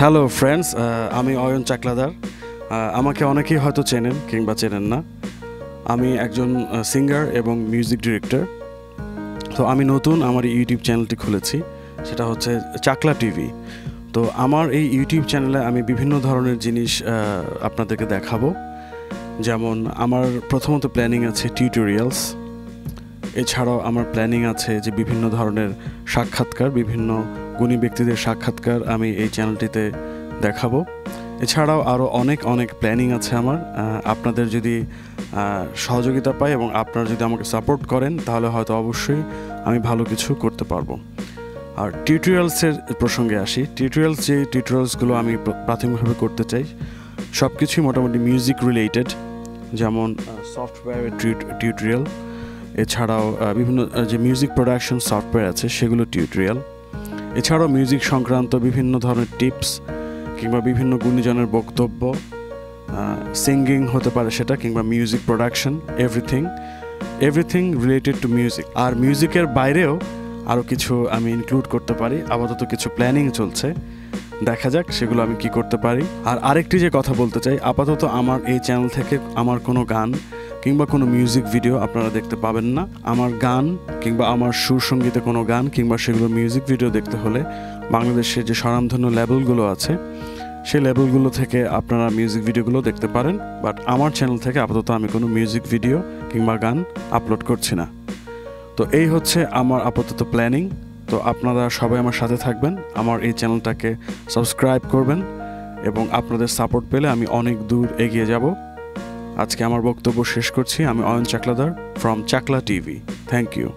Hello friends, আমি অয়ন চাকলাদার। আমাকে অনেকেই হয়তো চেনেন কিংবা চেনেন না। আমি একজন সিঙ্গার এবং মিউজিক ডিরেক্টর। তো আমি নতুন আমার ইউটিউব চ্যানেলটি খুলেছি, সেটা হচ্ছে চাকলা টিভি। তো আমার এই ইউটিউব চ্যানেলে আমি বিভিন্ন ধরনের জিনিস আপনাদেরকে দেখাবো। যেমন আমার প্রথমত প্ল্যানিং আছে টিউটোরিয়ালস, এছাড়াও আমার প্ল্যানিং আছে যে বিভিন্ন ধরনের সাক্ষাৎকার, বিভিন্ন গুণী ব্যক্তিদের সাক্ষাৎকার আমি এই চ্যানেলটিতে দেখাবো। এছাড়াও আরও অনেক প্ল্যানিং আছে আমার। আপনাদের যদি সহযোগিতা পাই এবং আপনারা যদি আমাকে সাপোর্ট করেন তাহলে হয়তো অবশ্যই আমি ভালো কিছু করতে পারবো। আর টিউটোরিয়ালসের প্রসঙ্গে আসি। যে টিউটোরিয়ালসগুলো আমি প্রাথমিকভাবে করতে চাই সব কিছুই মোটামুটি মিউজিক রিলেটেড, যেমন সফটওয়্যারের টিউটোরিয়াল, এছাড়াও বিভিন্ন যে মিউজিক প্রোডাকশন সফটওয়্যার আছে সেগুলো টিউটোরিয়াল, এছাড়াও মিউজিক সংক্রান্ত বিভিন্ন ধরনের টিপস কিংবা বিভিন্ন গুণীজনের বক্তব্য, সিঙ্গিং হতে পারে সেটা, কিংবা music production, everything related to music. আর মিউজিকের বাইরেও আরও কিছু আমি ইনক্লুড করতে পারি। আপাতত কিছু প্ল্যানিং চলছে, দেখা যাক সেগুলো আমি কি করতে পারি। আর আরেকটি যে কথা বলতে চাই, আপাতত আমার এই চ্যানেল থেকে আমার কোনো গান কিংবা কোনো মিউজিক ভিডিও আপনারা দেখতে পাবেন না। আমার গান কিংবা আমার সুরসঙ্গীতে কোনো গান কিংবা সেগুলো মিউজিক ভিডিও দেখতে হলে বাংলাদেশের যে স্বনামধন্য লেবেলগুলো আছে সেই লেবেলগুলো থেকে আপনারা মিউজিক ভিডিওগুলো দেখতে পারেন। বাট আমার চ্যানেল থেকে আপাতত আমি কোনো মিউজিক ভিডিও কিংবা গান আপলোড করছি না। তো এই হচ্ছে আমার আপাতত প্ল্যানিং। তো আপনারা সবাই আমার সাথে থাকবেন, আমার এই চ্যানেলটাকে সাবস্ক্রাইব করবেন এবং আপনাদের সাপোর্ট পেলে আমি অনেক দূর এগিয়ে যাব। আজকে আমার বক্তব্য শেষ করছি। আমি Ayan Chakladar from Chakla TV. Thank you.